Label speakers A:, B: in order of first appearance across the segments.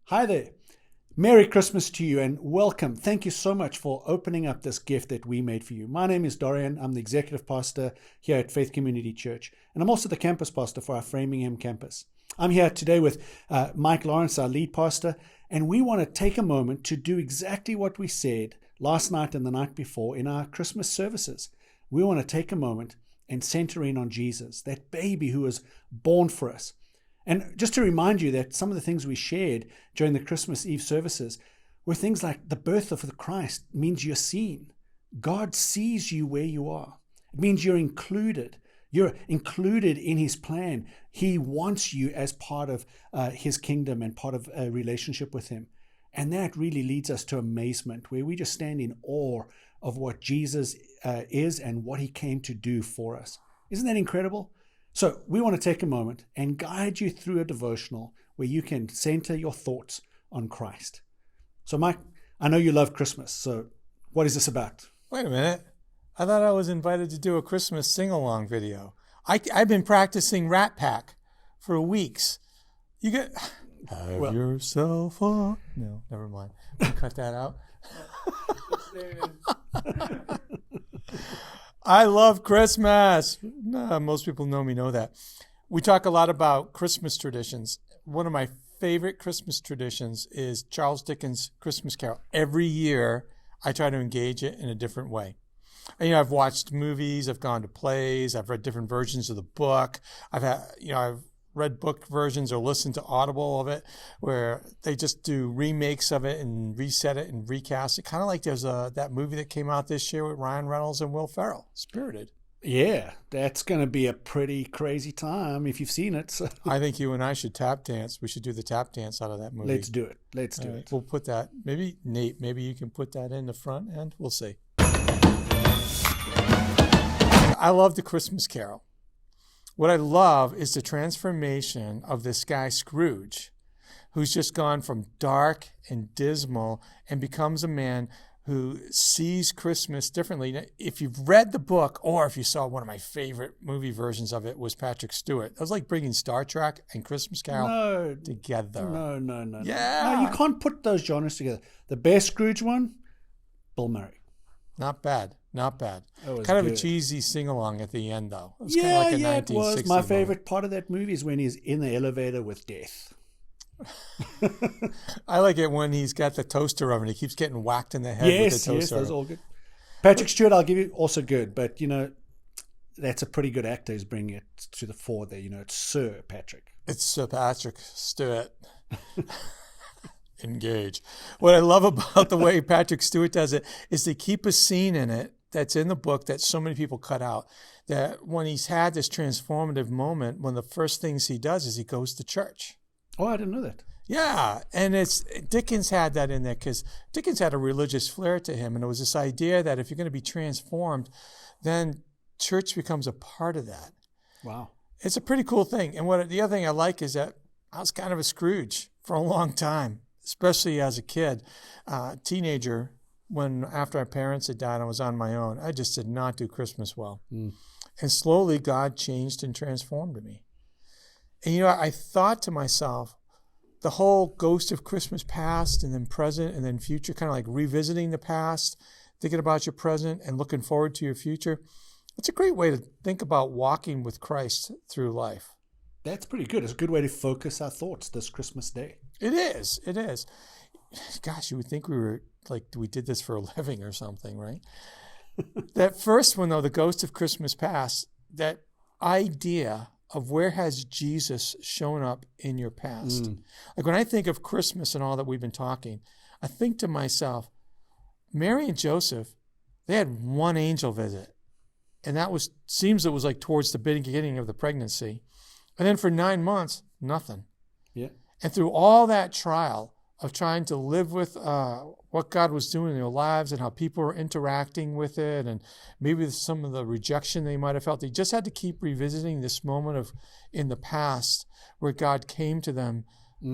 A: Hi there. Merry Christmas to you and welcome. Thank you so much for opening up this gift that we made for you. My name is Dorian. I'm the executive pastor here at Faith Community Church, and I'm also the campus pastor for our Framingham campus. I'm here today with Mike Lawrence, our lead pastor, and we want to take a moment to do exactly what we said last night and the night before in our Christmas services. We want to take a moment and center in on Jesus, that baby who was born for us. And just to remind you that some of the things we shared during the Christmas Eve services were things like the birth of the Christ means you're seen. God sees you where you are. It means you're included. You're included in his plan. He wants you as part of his kingdom and part of a relationship with him. And that really leads us to amazement, where we just stand in awe of what Jesus is and what he came to do for us. Isn't that incredible? So we want to take a moment and guide you through a devotional where you can center your thoughts on Christ. So Mike, I know you love Christmas. So what is this about?
B: Wait a minute. I thought I was invited to do a Christmas sing-along video. I've been practicing Rat Pack for weeks. You get... Have yourself a... No, never mind. We'll cut that out. I love Christmas. Most people know that. We talk a lot about Christmas traditions. One of my favorite Christmas traditions is Charles Dickens' Christmas Carol. Every year, I try to engage it in a different way. And, I've watched movies, I've gone to plays, I've read different versions of the book. I've read book versions or listened to Audible of it, where they just do remakes of it and reset it and recast it. Kind of like there's that movie that came out this year with Ryan Reynolds and Will Ferrell, Spirited.
A: Yeah, that's going to be a pretty crazy time if you've seen it. So.
B: I think you and I should tap dance. We should do the tap dance out of that movie.
A: Let's do it. Let's do it.
B: We'll put that, maybe Nate, maybe you can put that in the front end. We'll see. I love the Christmas Carol. What I love is the transformation of this guy, Scrooge, who's just gone from dark and dismal and becomes a man who sees Christmas differently. Now, if you've read the book, or if you saw one of my favorite movie versions of it was Patrick Stewart. It was like bringing Star Trek and Christmas Carol together.
A: No.
B: Yeah.
A: No, you can't put those genres together. The best Scrooge one, Bill Murray.
B: Not bad. Kind of
A: good.
B: a cheesy sing-along at the end, though. It was
A: Yeah,
B: kind of like a 1960s
A: it was. My favorite
B: moment.
A: part of that movie is when he's in the elevator with death.
B: I like it when he's got the toaster oven. He keeps getting whacked in the head with the toaster
A: Yes,
B: oven.
A: that's all good. Patrick Stewart, I'll give you, also good. But, that's a pretty good actor who's bringing it to the fore there. It's Sir Patrick.
B: It's Sir Patrick Stewart. Engage. What I love about the way Patrick Stewart does it is they keep a scene in it that's in the book that so many people cut out, that when he's had this transformative moment, one of the first things he does is he goes to church.
A: Oh, I didn't know that.
B: Yeah, and Dickens had that in there because Dickens had a religious flair to him, and it was this idea that if you're going to be transformed, then church becomes a part of that.
A: Wow.
B: It's a pretty cool thing. And the other thing I like is that I was kind of a Scrooge for a long time, especially as a kid, teenager. After our parents had died, I was on my own. I just did not do Christmas well. And slowly God changed and transformed me. And I thought to myself, the whole ghost of Christmas past and then present and then future, kind of like revisiting the past, thinking about your present and looking forward to your future. It's a great way to think about walking with Christ through life.
A: That's pretty good. It's a good way to focus our thoughts this Christmas day.
B: It is. Gosh, you would think we did this for a living or something, right? That first one, though, the ghost of Christmas past, that idea of where has Jesus shown up in your past? Like when I think of Christmas and all that we've been talking, I think to myself, Mary and Joseph, they had one angel visit. And it was like towards the beginning of the pregnancy. And then for 9 months, nothing.
A: Yeah.
B: And through all that trial of trying to live with what God was doing in their lives and how people were interacting with it, and maybe some of the rejection they might have felt, they just had to keep revisiting this moment in the past where God came to them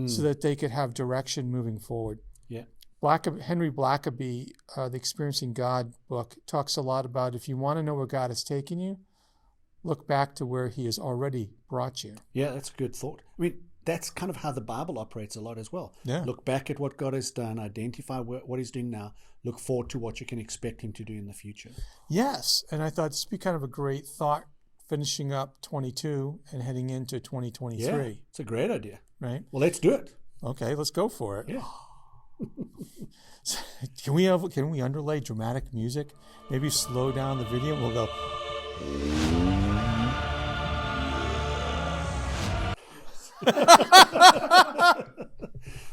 B: so that they could have direction moving forward.
A: Yeah.
B: Henry Blackaby, the Experiencing God book, talks a lot about if you want to know where God has taken you, look back to where he has already brought you.
A: Yeah, that's a good thought. I mean, that's kind of how the Bible operates a lot as well.
B: Yeah.
A: Look back at what God has done, identify what he's doing now, look forward to what you can expect him to do in the future.
B: Yes. And I thought this would be kind of a great thought finishing up 22 and heading into 2023.
A: Yeah, it's a great idea.
B: Right?
A: Well, let's do it.
B: Okay, let's go for it.
A: Yeah.
B: Can we underlay dramatic music? Maybe slow down the video. We'll go.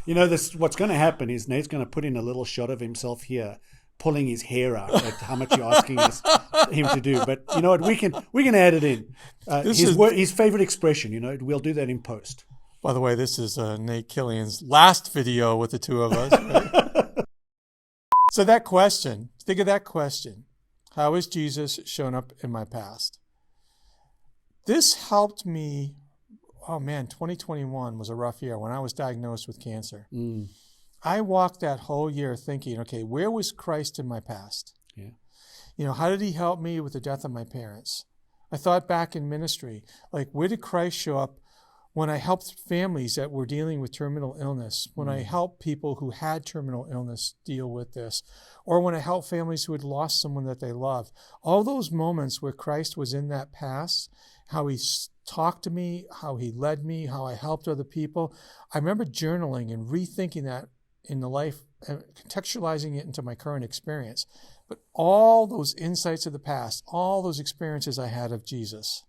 A: You know, what's going to happen is Nate's going to put in a little shot of himself here, pulling his hair out at how much you're asking him to do. But you know what? We can add it in. His favorite expression. You know, we'll do that in post.
B: By the way, this is Nate Killian's last video with the two of us. Right? So that question, think of that question. How has Jesus shown up in my past? This helped me. Oh man, 2021 was a rough year when I was diagnosed with cancer. I walked that whole year thinking, okay, where was Christ in my past?
A: Yeah.
B: You know, how did he help me with the death of my parents? I thought back in ministry, like where did Christ show up when I helped families that were dealing with terminal illness, when I helped people who had terminal illness deal with this, or when I helped families who had lost someone that they loved. All those moments where Christ was in that past, how he talked to me, how he led me, how I helped other people. I remember journaling and rethinking that in the life and contextualizing it into my current experience. But all those insights of the past, all those experiences I had of Jesus,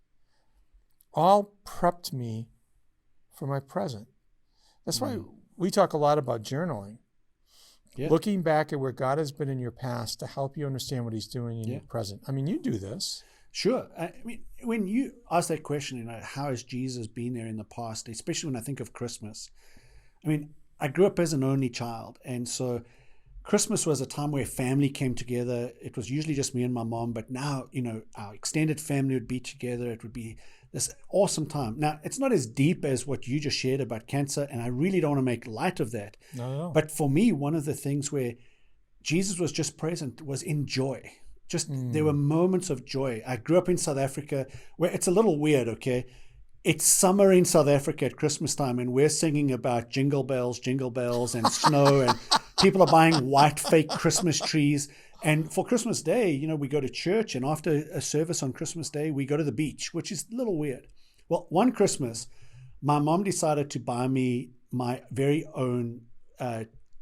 B: all prepped me for my present. That's why we talk a lot about journaling. Yeah. Looking back at where God has been in your past to help you understand what he's doing in your present. I mean, you do this.
A: Sure. I mean, when you ask that question, you know, how has Jesus been there in the past, especially when I think of Christmas? I mean, I grew up as an only child, and so Christmas was a time where family came together. It was usually just me and my mom, but now, you know, our extended family would be together. It would be this awesome time. Now, it's not as deep as what you just shared about cancer, and I really don't want to make light of that.
B: No.
A: But for me, one of the things where Jesus was just present was in joy. There were moments of joy. I grew up in South Africa, where it's a little weird, okay? It's summer in South Africa at Christmas time, and we're singing about jingle bells, and snow, and people are buying white fake Christmas trees. And for Christmas Day, you know, we go to church, and after a service on Christmas Day, we go to the beach, which is a little weird. Well, one Christmas, my mom decided to buy me my very own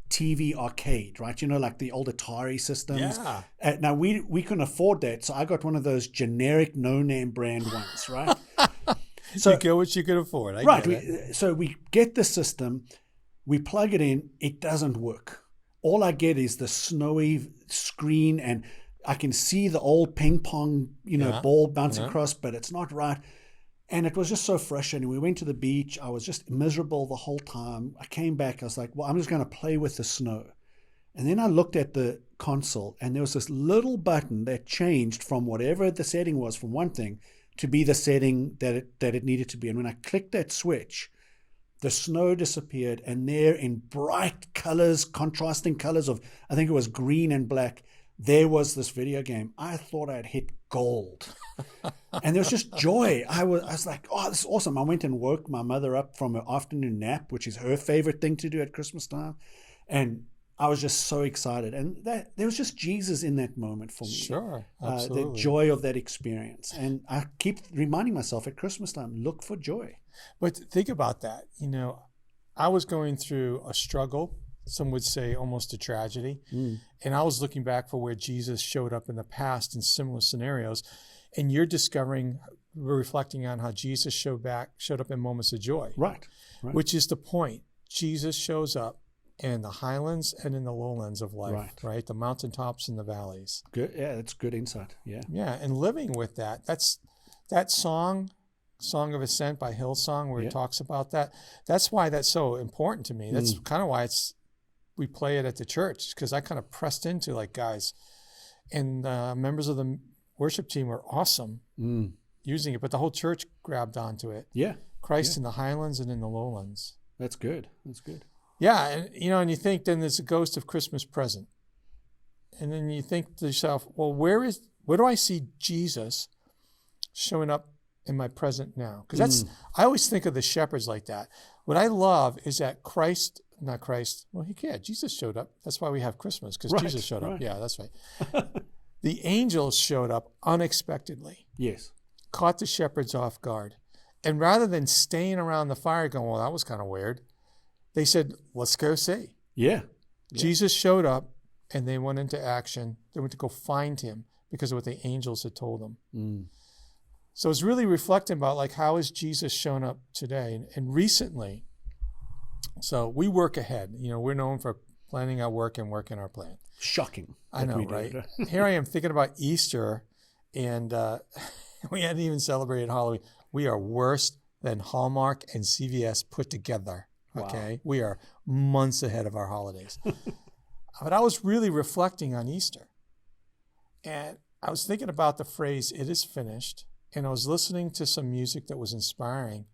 A: TV arcade, right? You know, like the old Atari systems.
B: Yeah.
A: Now, we couldn't afford that, so I got one of those generic no-name brand ones, right?
B: So you get what you can afford.
A: So we get the system, we plug it in, it doesn't work. All I get is the snowy screen, and I can see the old ping pong, ball bounce across, but it's not right. And it was just so frustrating. We went to the beach. I was just miserable the whole time. I came back. I was like, well, I'm just going to play with the snow. And then I looked at the console, and there was this little button that changed from whatever the setting was from one thing to be the setting that it needed to be. And when I clicked that switch, the snow disappeared, and there in bright colors, contrasting colors of, I think it was green and black, there was this video game. I thought I'd hit gold. And there was just joy. I was like, oh, this is awesome. I went and woke my mother up from her afternoon nap, which is her favorite thing to do at Christmas time. And I was just so excited. And there was just Jesus in that moment for me.
B: Sure, absolutely.
A: The joy of that experience. And I keep reminding myself at Christmas time, look for joy.
B: But think about that. You know, I was going through a struggle, some would say almost a tragedy. And I was looking back for where Jesus showed up in the past in similar scenarios. And you're reflecting on how Jesus showed up in moments of joy.
A: Right.
B: Which is the point. Jesus shows up in the highlands and in the lowlands of life, right? The mountaintops and the valleys.
A: Good. Yeah, that's good insight. Yeah.
B: Yeah, and living with that. That's that Song of Ascent by Hillsong, where it talks about that. That's why that's so important to me. That's kind of why we play it at the church, because I kind of pressed into like guys, and members of the worship team were awesome using it, but the whole church grabbed onto it.
A: Yeah.
B: Christ in the highlands and in the lowlands.
A: That's good.
B: Yeah, and and you think then there's a ghost of Christmas present. And then you think to yourself, well, where do I see Jesus showing up in my present now. Because I always think of the shepherds like that. What I love is that Jesus showed up. That's why we have Christmas, because Jesus showed up. Yeah, that's right. The angels showed up unexpectedly.
A: Yes.
B: Caught the shepherds off guard. And rather than staying around the fire going, well, that was kind of weird, they said, let's go see.
A: Yeah.
B: Jesus showed up, and they went into action. They went to go find him because of what the angels had told them. So it's really reflecting about, like, how has Jesus shown up today? And recently, so we work ahead. You know, we're known for planning our work and working our plan.
A: Shocking.
B: I know, right? Here I am thinking about Easter, and we hadn't even celebrated Halloween. We are worse than Hallmark and CVS put together, okay? Wow. We are months ahead of our holidays. But I was really reflecting on Easter. And I was thinking about the phrase, "it is finished." And I was listening to some music that was inspiring.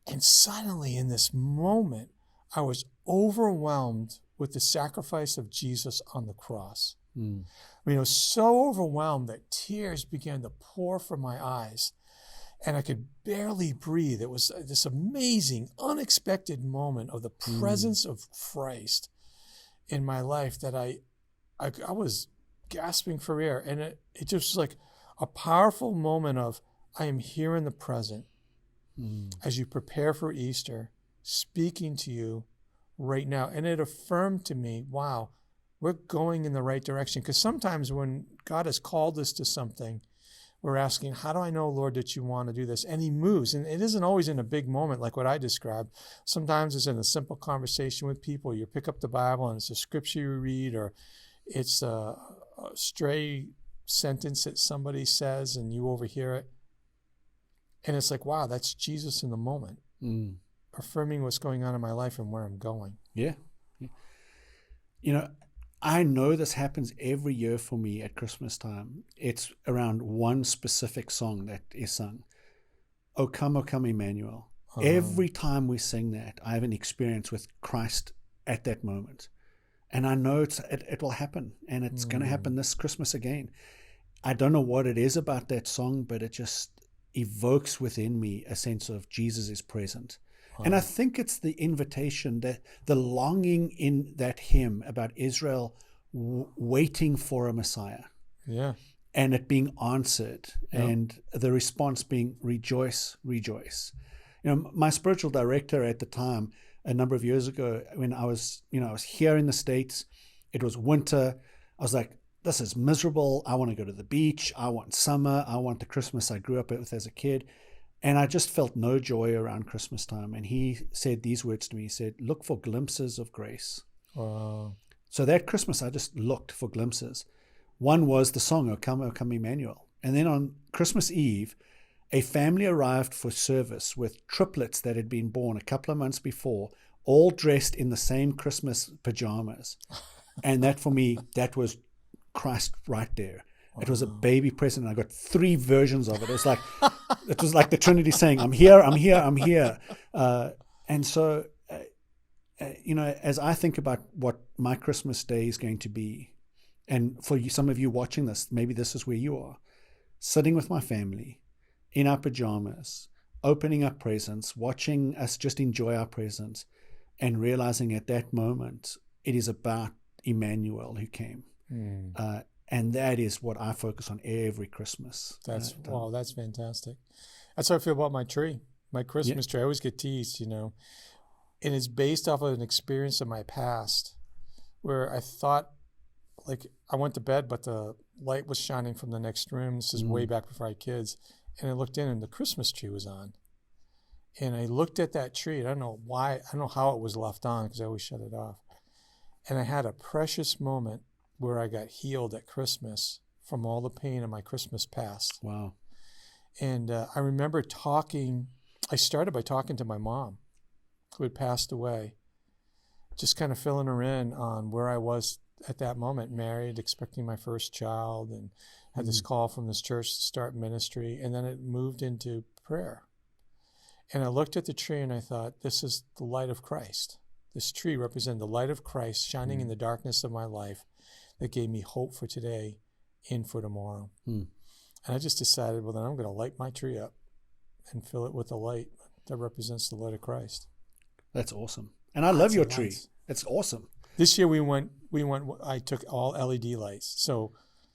B: And suddenly in this moment, I was overwhelmed with the sacrifice of Jesus on the cross. I mean, I was so overwhelmed that tears began to pour from my eyes. And I could barely breathe. It was this amazing, unexpected moment of the presence of Christ in my life that I was gasping for air. And it just was like a powerful moment of, I am here in the present as you prepare for Easter, speaking to you right now. And it affirmed to me, wow, we're going in the right direction. Because sometimes when God has called us to something, we're asking, how do I know, Lord, that you want to do this? And he moves. And it isn't always in a big moment like what I described. Sometimes it's in a simple conversation with people. You pick up the Bible and it's a scripture you read, or it's a stray sentence that somebody says and you overhear it. And it's like, wow, that's Jesus in the moment, affirming what's going on in my life and where I'm going.
A: Yeah. You know, I know this happens every year for me at Christmas time. It's around one specific song that is sung. O come, Emmanuel. Every time we sing that, I have an experience with Christ at that moment. And I know it will happen, and it's going to happen this Christmas again. I don't know what it is about that song, but it just evokes within me a sense of Jesus is present. And I think it's the invitation, that the longing in that hymn about Israel waiting for a Messiah.
B: Yeah.
A: And it being answered, and the response being rejoice, rejoice. You know, my spiritual director at the time, a number of years ago, when I was here in the States, it was winter. I was like, this is miserable. I want to go to the beach. I want summer. I want the Christmas I grew up with as a kid. And I just felt no joy around Christmas time. And he said these words to me. He said, look for glimpses of grace.
B: Wow.
A: So that Christmas, I just looked for glimpses. One was the song, O come, Emmanuel. And then on Christmas Eve, a family arrived for service with triplets that had been born a couple of months before, all dressed in the same Christmas pajamas. And that, for me, that was Christ right there. It was a baby present. I got 3 versions of it. It was like the Trinity saying, I'm here, I'm here, I'm here. And so, as I think about what my Christmas day is going to be, and for you, some of you watching this, maybe this is where you are, sitting with my family in our pajamas, opening up presents, watching us just enjoy our presents, and realizing at that moment, it is about Emmanuel who came. And that is what I focus on every Christmas.
B: That's fantastic. That's how I feel about my tree, my Christmas tree. I always get teased, and it's based off of an experience of my past where I thought, like, I went to bed, but the light was shining from the next room. This is way back before I had kids. And I looked in and the Christmas tree was on. And I looked at that tree. I don't know why. I don't know how it was left on because I always shut it off. And I had a precious moment where I got healed at Christmas from all the pain of my Christmas past.
A: Wow.
B: And I remember I started by talking to my mom, who had passed away, just kind of filling her in on where I was at that moment, married, expecting my first child, and had this call from this church to start ministry. And then it moved into prayer. And I looked at the tree and I thought, this is the light of Christ. This tree represented the light of Christ shining in the darkness of my life that gave me hope for today and for tomorrow. And I just decided, well, then I'm going to light my tree up and fill it with a light that represents the light of Christ.
A: That's awesome. And I
B: Lots
A: love your
B: of
A: tree.
B: lights.
A: It's awesome.
B: This year I took all LED lights. So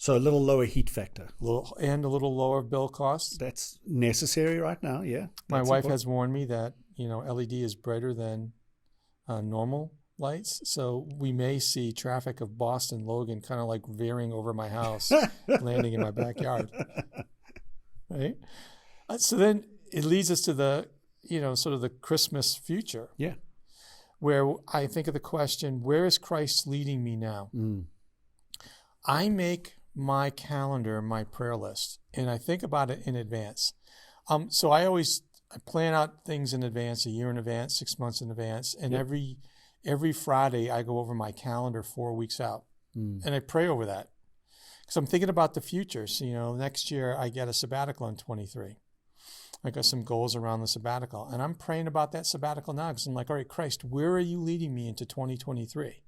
A: a little lower heat factor.
B: a little lower bill cost.
A: That's necessary right now, yeah.
B: My
A: That's
B: wife
A: important.
B: has warned me that, LED is brighter than normal lights. So we may see traffic of Boston Logan kind of like veering over my house, landing in my backyard. Right? So then it leads us to the, sort of the Christmas future.
A: Yeah.
B: Where I think of the question, where is Christ leading me now? I make my calendar my prayer list, and I think about it in advance. So I plan out things in advance, a year in advance, 6 months in advance, and every Friday I go over my calendar 4 weeks out, and I pray over that because I'm thinking about the future. So, next year I get a sabbatical in 23. I got some goals around the sabbatical, and I'm praying about that sabbatical now because I'm like, all right, Christ, where are you leading me into 2023?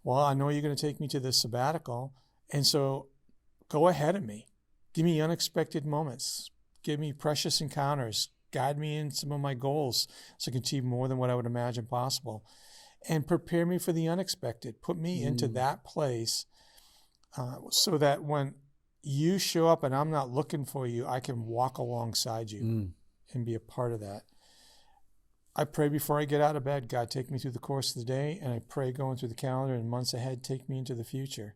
B: Well, I know you're going to take me to this sabbatical, and so go ahead of me. Give me unexpected moments. Give me precious encounters. Guide me in some of my goals so I can achieve more than what I would imagine possible, and prepare me for the unexpected. Put me into that place so that when you show up and I'm not looking for you, I can walk alongside you and be a part of that. I pray before I get out of bed, God, take me through the course of the day, and I pray going through the calendar and months ahead, take me into the future.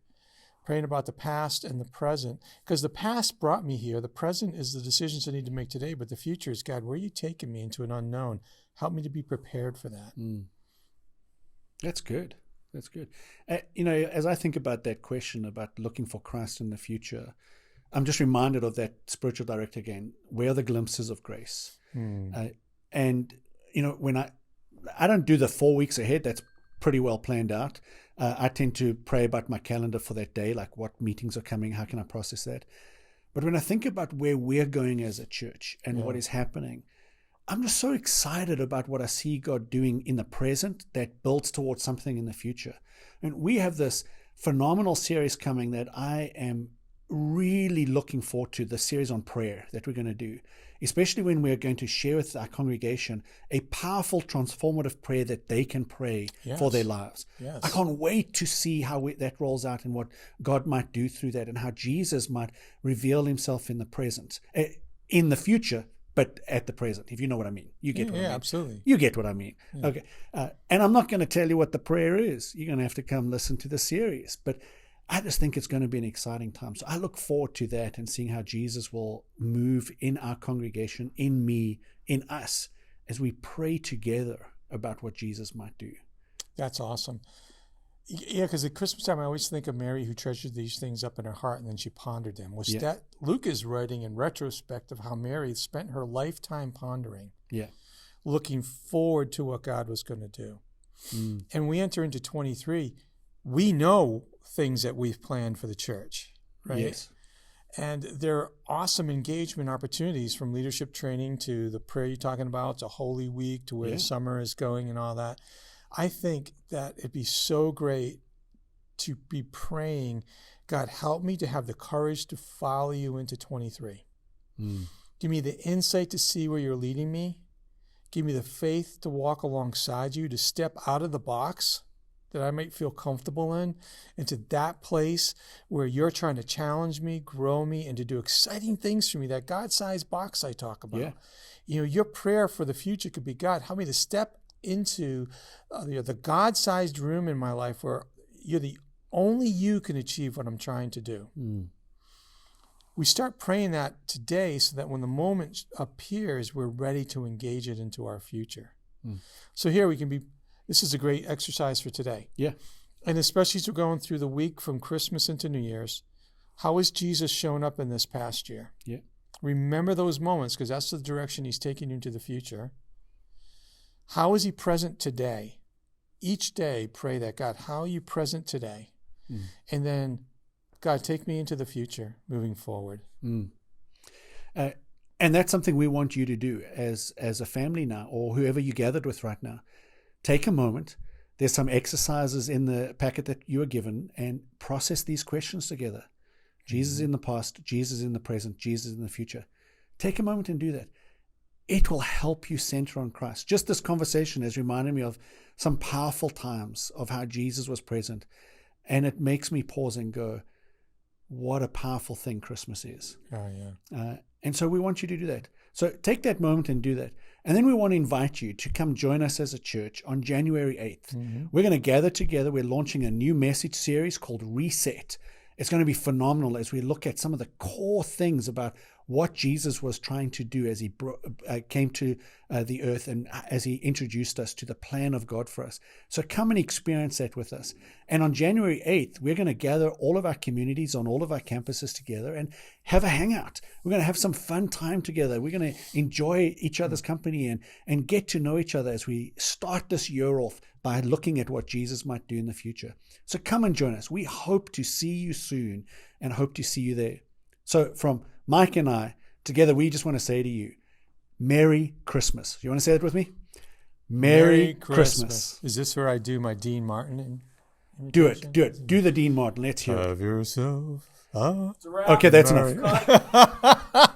B: Praying about the past and the present, because the past brought me here. The present is the decisions I need to make today, but the future is, God, where are you taking me into an unknown? Help me to be prepared for that.
A: That's good. That's good. As I think about that question about looking for Christ in the future, I'm just reminded of that spiritual director again. Where are the glimpses of grace? And when I don't do the 4 weeks ahead, that's pretty well planned out. I tend to pray about my calendar for that day, like what meetings are coming, how can I process that? But when I think about where we're going as a church and what is happening, I'm just so excited about what I see God doing in the present that builds towards something in the future. And we have this phenomenal series coming that I am really looking forward to, the series on prayer that we're going to do, especially when we're going to share with our congregation a powerful transformative prayer that they can pray for their lives.
B: Yes.
A: I can't wait to see how that rolls out and what God might do through that and how Jesus might reveal himself in the present, in the future, but at the present, if you know what I mean. You get what I mean.
B: Yeah, absolutely.
A: You get what I mean.
B: Yeah.
A: Okay. And I'm not going to tell you what the prayer is. You're going to have to come listen to the series. But I just think it's going to be an exciting time. So I look forward to that and seeing how Jesus will move in our congregation, in me, in us, as we pray together about what Jesus might do.
B: That's awesome. Yeah, because at Christmas time, I always think of Mary who treasured these things up in her heart and then she pondered them. That Luke is writing in retrospect of how Mary spent her lifetime pondering, looking forward to what God was going to do. And we enter into 23. We know things that we've planned for the church, right?
A: Yes.
B: And there are awesome engagement opportunities, from leadership training to the prayer you're talking about, to Holy Week, to where the summer is going and all that. I think that it'd be so great to be praying, God, help me to have the courage to follow you into 23. Give me the insight to see where you're leading me. Give me the faith to walk alongside you, to step out of the box that I might feel comfortable in, into that place where you're trying to challenge me, grow me, and to do exciting things for me, that God-sized box I talk about. Your prayer for the future could be, God, help me to step into the God-sized room in my life where only you can achieve what I'm trying to do. We start praying that today so that when the moment appears, we're ready to engage it into our future. So here this is a great exercise for today.
A: Yeah.
B: And especially as we're going through the week from Christmas into New Year's, how has Jesus shown up in this past year?
A: Yeah.
B: Remember those moments, because that's the direction he's taking you into the future. How is he present today? Each day, pray that, God, how are you present today? And then, God, take me into the future moving forward.
A: And that's something we want you to do as a family now, or whoever you gathered with right now. Take a moment. There's some exercises in the packet that you are given, and process these questions together. Jesus in the past, Jesus in the present, Jesus in the future. Take a moment and do that. it will help you center on Christ. Just this conversation has reminded me of some powerful times of how Jesus was present. And it makes me pause and go, what a powerful thing Christmas is.
B: Oh, yeah.
A: And so we want you to do that. So take that moment and do that. And then we want to invite you to come join us as a church on January 8th.
B: Mm-hmm.
A: We're going to gather together. We're launching a new message series called Reset. It's going to be phenomenal as we look at some of the core things about what Jesus was trying to do as he came to the earth and as he introduced us to the plan of God for us. So come and experience that with us. And on January 8th, we're going to gather all of our communities on all of our campuses together and have a hangout. We're going to have some fun time together. We're going to enjoy each other's company and get to know each other as we start this year off by looking at what Jesus might do in the future. So come and join us. We hope to see you soon and hope to see you there. So from Mike and I, together, we just want to say to you, Merry Christmas. You want to say that with me? Merry Christmas.
B: Is this where I do my Dean Martin
A: Do
B: imitation?
A: it. Do the Dean Martin. Let's hear it.
B: Have yourself.
A: Okay, that's enough.